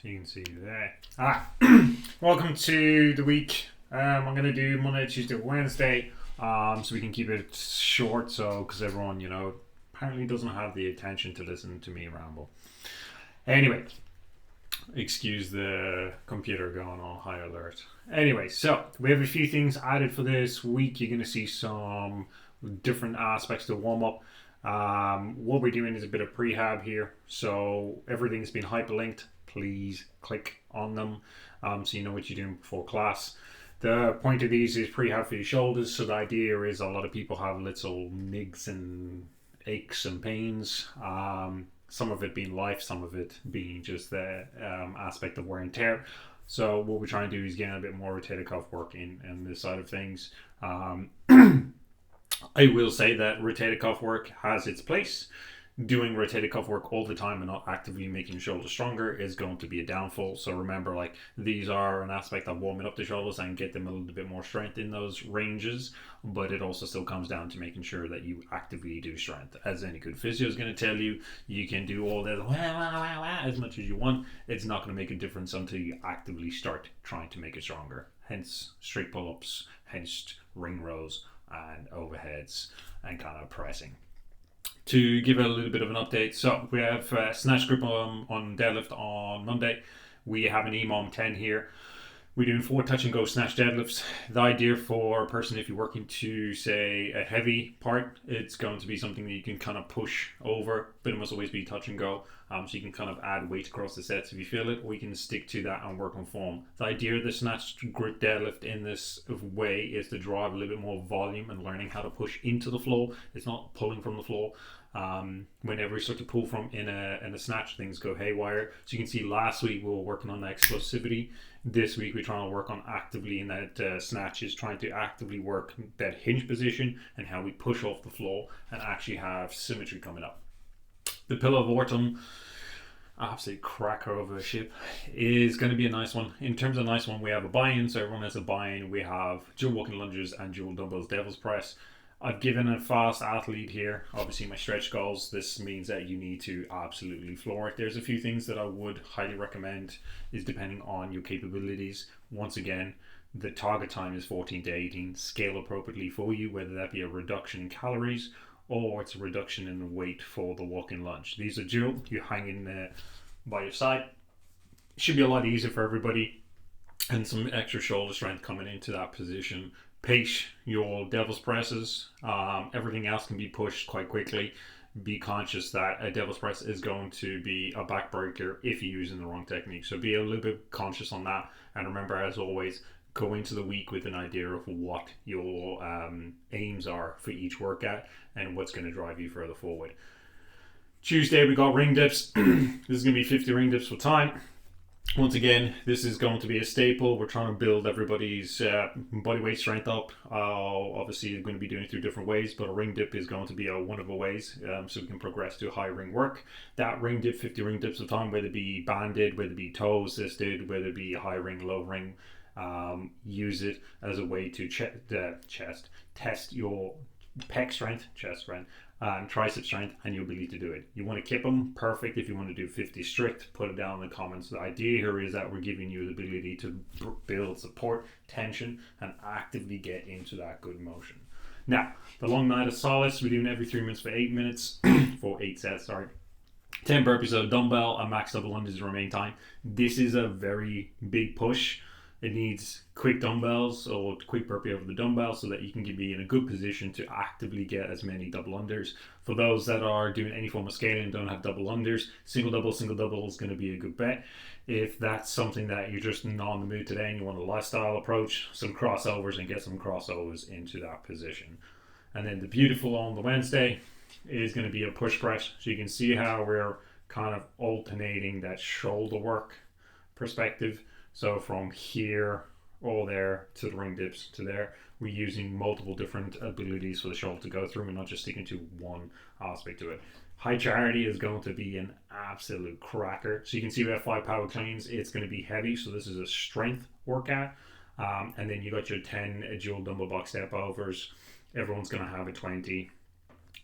You can see there. Welcome to the week. I'm going to do Monday, Tuesday, Wednesday, so we can keep it short. So, because everyone, apparently doesn't have the attention to listen to me ramble. Anyway, excuse the computer going on high alert. Anyway, so we have a few things added for this week. You're going to see some different aspects to warm up. What we're doing is a bit of prehab here, so everything's been hyperlinked. Please click on them so you know what you're doing before class. The point of these is prehab for your shoulders, so the idea is a lot of people have little nigs and aches and pains, some of it being life, some of it being just the aspect of wear and tear. So what we're trying to do is get a bit more rotator cuff work in this side of things. I will say that rotator cuff work has its place. Doing rotator cuff work all the time and not actively making your shoulder stronger is going to be a downfall. So remember, these are an aspect of warming up the shoulders and get them a little bit more strength in those ranges, but it also still comes down to making sure that you actively do strength. As any good physio is going to tell you, you can do all that as much as you want. It's not going to make a difference until you actively start trying to make it stronger. Hence straight pull-ups, hence ring rows and overheads and kind of pressing. To give a little bit of an update, so we have snatch group on deadlift on Monday. We have an EMOM 10 here. We're doing 4 touch and go snatch deadlifts. The idea for a person, if you're working to say a heavy part, it's going to be something that you can kind of push over, but it must always be touch and go. So you can kind of add weight across the sets if you feel it, or you can stick to that and work on form. The idea of the snatch group deadlift in this way is to drive a little bit more volume and learning how to push into the floor. It's not pulling from the floor. Whenever we start to pull from in a snatch, things go haywire. So you can see last week we were working on that explosivity. This week we're trying to work on actively in that snatch, is trying to actively work that hinge position and how we push off the floor and actually have symmetry coming up. The pillar vortum, absolute cracker of a ship, is going to be a nice one. In terms of nice one, we have a buy-in, so everyone has a buy-in. We have dual walking lunges and dual dumbbells devil's press. I've given a fast athlete here, obviously my stretch goals. This means that you need to absolutely floor it. There's a few things that I would highly recommend, is depending on your capabilities. Once again, the target time is 14 to 18. Scale appropriately for you, whether that be a reduction in calories or it's a reduction in the weight for the walk-in lunge. These are dual. You hang in by your side. Should be a lot easier for everybody, and some extra shoulder strength coming into that position. Pace your devil's presses. Everything else can be pushed quite quickly. Be conscious that a devil's press is going to be a backbreaker if you're using the wrong technique. So be a little bit conscious on that. And remember, as always, go into the week with an idea of what your aims are for each workout and what's going to drive you further forward. Tuesday, we got ring dips. This is going to be 50 ring dips for time. Once again, this is going to be a staple. We're trying to build everybody's body weight strength up. Obviously, you're going to be doing it through different ways, but a ring dip is going to be one of the ways, so we can progress to high ring work. That ring dip, 50 ring dips of time, whether it be banded, whether it be toe assisted, whether it be high ring, low ring, use it as a way to test your pec strength, chest strength, tricep strength, and your ability to do it. You want to keep them perfect. If you want to do 50 strict, put it down in the comments. The idea here is that we're giving you the ability to build support, tension, and actively get into that good motion. Now, the long night of solace, we're doing every 3 minutes for 8 minutes, for 8 sets, 10 burpees of a dumbbell and max double lunges to remain time. This is a very big push. It needs quick dumbbells or quick burpee over the dumbbell so that you can be in a good position to actively get as many double unders. For those that are doing any form of scaling and don't have double unders, single double is going to be a good bet. If that's something that you're just not in the mood today and you want a lifestyle approach, some crossovers, and get some crossovers into that position. And then the beautiful on the Wednesday is going to be a push press. So you can see how we're kind of alternating that shoulder work perspective. So from here, all there, to the ring dips, to there, we're using multiple different abilities for the shoulder to go through. We're not just sticking to one aspect to it. High charity is going to be an absolute cracker. So you can see we have 5 power cleans. It's going to be heavy, so this is a strength workout. And then you got your 10 dual dumbbell box step overs. Everyone's going to have a 20.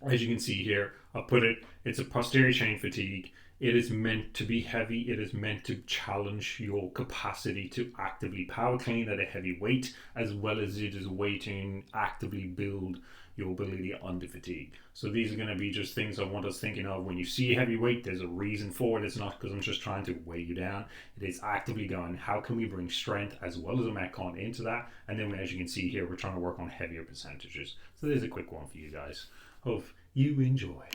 As you can see here, I'll put it, it's a posterior chain fatigue. It is meant to be heavy. It is meant to challenge your capacity to actively power clean at a heavy weight, as well as it is a way to actively build your ability under fatigue. So these are going to be just things I want us thinking of. When you see heavy weight, there's a reason for it. It's not because I'm just trying to weigh you down. It is actively going, how can we bring strength as well as a metcon into that? And then as you can see here, we're trying to work on heavier percentages. So there's a quick one for you guys. Hope you enjoy.